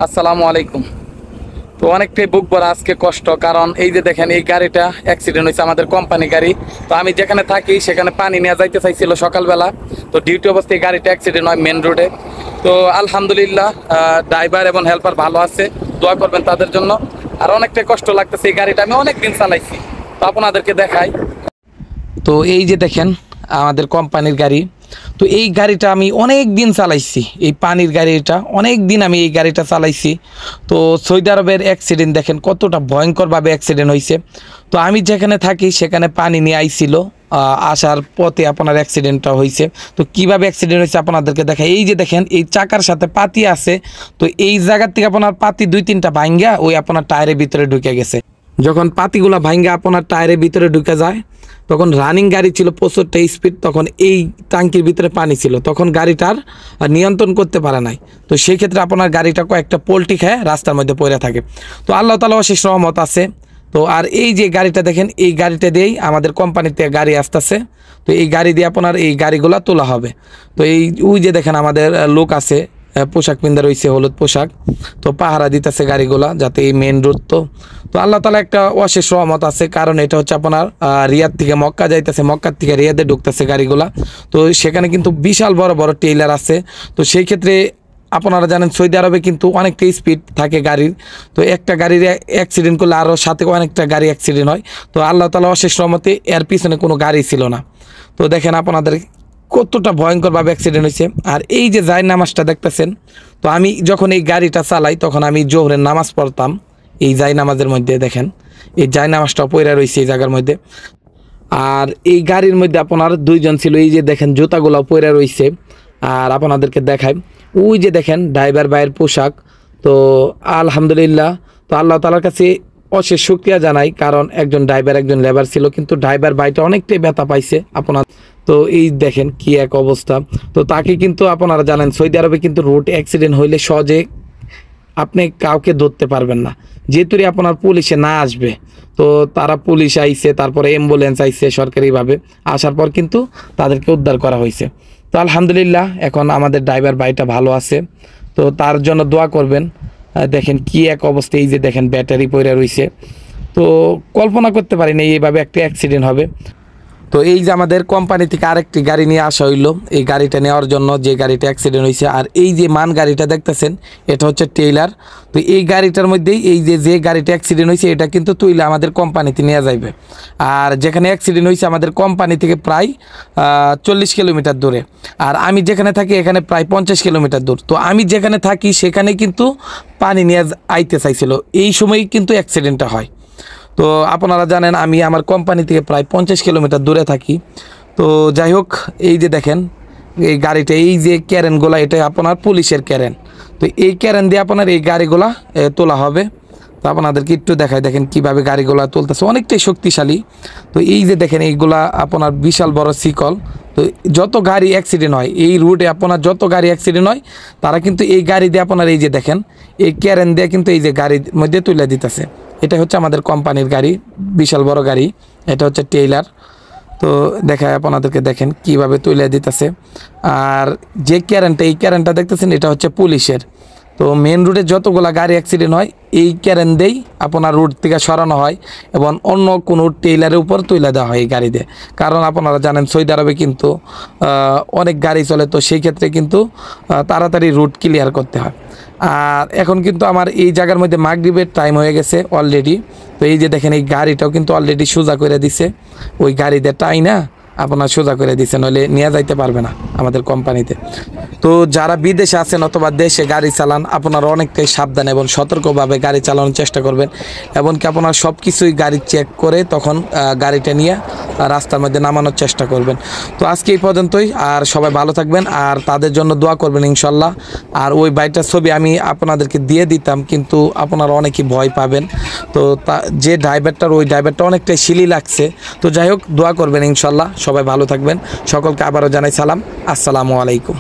আসসালামু আলাইকুম। তো অনেকটাই বুক ভরা আজকে কষ্ট, কারণ এই যে দেখেন এই গাড়িটা অ্যাক্সিডেন্ট হয়েছে, আমাদের কোম্পানি গাড়ি। তো আমি যেখানে থাকি সেখানে পানি নিয়ে যাইতে চাইছিল সকালবেলা, তো ডিউটি অবস্থায় গাড়িটা অ্যাক্সিডেন্ট হয় মেন রোডে। তো আলহামদুলিল্লাহ ড্রাইভার এবং হেল্পার ভালো আছে, দোয়া করবেন তাদের জন্য। আর অনেকটাই কষ্ট লাগতেছে, এই গাড়িটা আমি অনেক দিন চালাইছি, তো আপনাদেরকে দেখাই। তো এই যে দেখেন আমাদের কোম্পানির গাড়ি। তো এই গাড়িটা আমি অনেক দিন চালাইছি, এই পানির গাড়িটা অনেক দিন আমি এই গাড়িটা চালাইছি। তো সৌদি আরবের অ্যাক্সিডেন্ট দেখেন কতটা ভয়ঙ্করভাবে অ্যাক্সিডেন্ট হয়েছে। তো আমি যেখানে থাকি সেখানে পানি নিয়ে আইছিল, আসার পথে আপনার অ্যাক্সিডেন্টটা হয়েছে। তো কিভাবে অ্যাক্সিডেন্ট হয়েছে আপনাদেরকে দেখাই। এই যে দেখেন এই চাকার সাথে পাতি আছে, তো এই জায়গার থেকে আপনার পাতি 2-3টা ভাঙ্গা ওই আপনার টায়ারের ভিতরে ঢুকে গেছে। যখন পাতিগুলা ভাঙ্গা আপনার টায়ারের ভিতরে ঢুকে যায়, তখন রানিং গাড়ি ছিল প্রচুরটা স্পিড, তখন এই ট্যাঙ্কির ভিতরে পানি ছিল, তখন গাড়িটার নিয়ন্ত্রণ করতে পারে নাই। তো সেই ক্ষেত্রে আপনার গাড়িটা কয়েকটা পোল্টি খেয়ে রাস্তার মধ্যে পড়ে থাকে। তো আল্লাহ তাআলা অশেষ রহমত আছে। তো আর এই যে গাড়িটা দেখেন, এই গাড়িটা দিয়েই আমাদের কোম্পানিতে গাড়ি আসতেছে। তো এই গাড়ি দিয়ে আপনার এই গাড়িগুলা তোলা হবে। তো এই ওই যে দেখেন আমাদের লোক আছে, পোশাক পিন্দা রয়েছে হলুদ পোশাক, তো পাহারা দিতেছে গাড়িগুলা, যাতে এই মেন রোড। তো আল্লাহ তাআলা একটা অশেষ রহমত আছে, কারণ এটা হচ্ছে আপনার রিয়াদ থেকে মক্কা যাইতেছে, মক্কার থেকে রিয়াদে ঢুকতেছে গাড়িগুলা। তো সেখানে কিন্তু বিশাল বড় বড় টেইলার আছে। তো সেই ক্ষেত্রে আপনারা জানেন সৌদি আরবে কিন্তু অনেকটা স্পিড থাকে গাড়ির। তো একটা গাড়ির অ্যাক্সিডেন্ট করলে আরও সাথে অনেকটা গাড়ি অ্যাক্সিডেন্ট হয়। তো আল্লাহ তাআলা অশেষ রহমতে এর পিছনে কোনো গাড়ি ছিল না। তো দেখেন আপনাদের কতটা ভয়ঙ্করভাবে অ্যাক্সিডেন্ট হয়েছে। আর এই যে জায়ের নামাজটা দেখতেছেন, তো আমি যখন এই গাড়িটা চালাই তখন আমি জোহরের নামাজ পড়তাম এই জায় নামাজের মধ্যে। দেখেন এই জায় নামাজটা পড়ে রয়েছে এই জায়গার মধ্যে। আর এই গাড়ির মধ্যে আপনার 2জন ছিল, এই যে দেখেন জুতাগুলো পরে রয়েছে। আর আপনাদেরকে দেখাই, ওই যে দেখেন ড্রাইভার ভাইয়ের পোশাক। তো আলহামদুলিল্লাহ, তো আল্লাহ তাআলার কাছে অশেষ শুকরিয়া জানাই, কারণ একজন ড্রাইভার একজন লেবার ছিল, কিন্তু ড্রাইভার ভাইটা অনেকটাই ব্যথা পাইছে আপনার। তো এই দেখেন কি এক অবস্থা। তো তাকে কিন্তু আপনারা জানেন সৌদি আরবে কিন্তু রোড অ্যাক্সিডেন্ট হইলে সহজে আপনি কাউকে ধরতে পারবেন না, যেহেতু আপনার পুলিশে না আসবে। তো তারা পুলিশ আইছে, তারপরে অ্যাম্বুলেন্স আইছে সরকারিভাবে, আসার পর কিন্তু তাদেরকে উদ্ধার করা হয়েছে। তো আলহামদুলিল্লাহ এখন আমাদের ড্রাইভার ভাইটা ভালো আছে, তো তার জন্য দোয়া করবেন। দেখেন কি এক অবস্থা, এই যে দেখেন ব্যাটারি পড়ে রয়েছে। তো কল্পনা করতে পারিনি এইভাবে একটা অ্যাক্সিডেন্ট হবে। তো এই যে আমাদের কোম্পানি থেকে আরেকটি গাড়ি নিয়ে আসা হইলো এই গাড়িটা নেওয়ার জন্য, যে গাড়িটা অ্যাক্সিডেন্ট হয়েছে। আর এই যে মান গাড়িটা দেখতেছেন, এটা হচ্ছে টেইলার। তো এই গাড়িটার মধ্যেই এই যে গাড়িটা অ্যাক্সিডেন্ট হয়েছে এটা কিন্তু তুইলে আমাদের কোম্পানিতে নিয়ে যাইবে। আর যেখানে অ্যাক্সিডেন্ট হয়েছে আমাদের কোম্পানি থেকে প্রায় 40 কিলোমিটার দূরে, আর আমি যেখানে থাকি এখানে প্রায় 50 কিলোমিটার দূর। তো আমি যেখানে থাকি সেখানে কিন্তু পানি নিয়ে আইতে চাইছিল, এই সময়ই কিন্তু অ্যাক্সিডেন্টটা হয়। তো আপনারা জানেন আমি আমার কোম্পানি থেকে প্রায় 50 কিলোমিটার দূরে থাকি। তো যাই হোক, এই যে দেখেন এই গাড়িটা, এই যে ক্যারেনগুলা, এটা আপনার পুলিশের ক্যারেন। তো এই ক্যারেন দিয়ে আপনার এই গাড়িগুলা তোলা হবে। তো আপনাদেরকে একটু দেখায়, দেখেন কিভাবে গাড়িগুলা তুলতেছে, অনেকটাই শক্তিশালী। তো এই যে দেখেন এইগুলা আপনার বিশাল বড় শিকল। তো যত গাড়ি অ্যাক্সিডেন্ট হয় এই রুটে, আপনার যত গাড়ি অ্যাক্সিডেন্ট হয় তারা কিন্তু এই গাড়ি দিয়ে আপনার এই যে দেখেন এই ক্যারেন দিয়ে কিন্তু এই যে গাড়ির মধ্যে তুলে দিতেছে। এটা হচ্ছে আমাদের কোম্পানির গাড়ি, বিশাল বড় গাড়ি, এটা হচ্ছে টেইলার। তো দেখায় আপনাদেরকে, দেখেন কিভাবে তুলে দিতেছে। আর যে ক্যারেনটা, এই ক্যারেনটা দেখতেছেন এটা হচ্ছে পুলিশের। তো মেন রুটে যতগুলা গাড়ি অ্যাক্সিডেন্ট হয় এই ক্যারেন দিয়েই আপনার রুট থেকে সরানো হয় এবং অন্য কোনো টেইলারের উপর তুলে দেওয়া হয় এই গাড়ি দিয়ে। কারণ আপনারা জানেন সৌদি আরবে কিন্তু অনেক গাড়ি চলে, তো সেই ক্ষেত্রে কিন্তু তাড়াতাড়ি রুট ক্লিয়ার করতে হয়। আর এখন কিন্তু আমার এই জায়গার মধ্যে মাগরিবের টাইম হয়ে গেছে অলরেডি। তো এই যে দেখেন এই গাড়িটাও কিন্তু অলরেডি সোজা করে দিছে, ওই গাড়িতে টাই না আপনার সোজা করে দিছে, নইলে নিয়ে যাইতে পারবে না আমাদের কোম্পানিতে। তো যারা বিদেশে আছেন অথবা দেশে গাড়ি চালান, আপনারা অনেকটাই সাবধান এবং সতর্কভাবে গাড়ি চালানোর চেষ্টা করবেন। এমনকি আপনারা সব কিছুই গাড়ি চেক করে তখন গাড়িটা নিয়ে রাস্তার মধ্যে নামানোর চেষ্টা করবেন। তো আজকে এই পর্যন্তই, আর সবাই ভালো থাকবেন আর তাদের জন্য দোয়া করবেন ইনশাল্লাহ। আর ওই বাইকটার ছবি আমি আপনাদেরকে দিয়ে দিতাম, কিন্তু আপনারা অনেকেই ভয় পাবেন। তো যে ড্রাইভারটার, ওই ড্রাইভারটা অনেকটাই শিলি লাগছে। তো যাই হোক, দোয়া করবেন ইনশাল্লাহ। সবাই ভালো থাকবেন, সকলকে আবারও জানাই সালাম, আসসালামু আলাইকুম।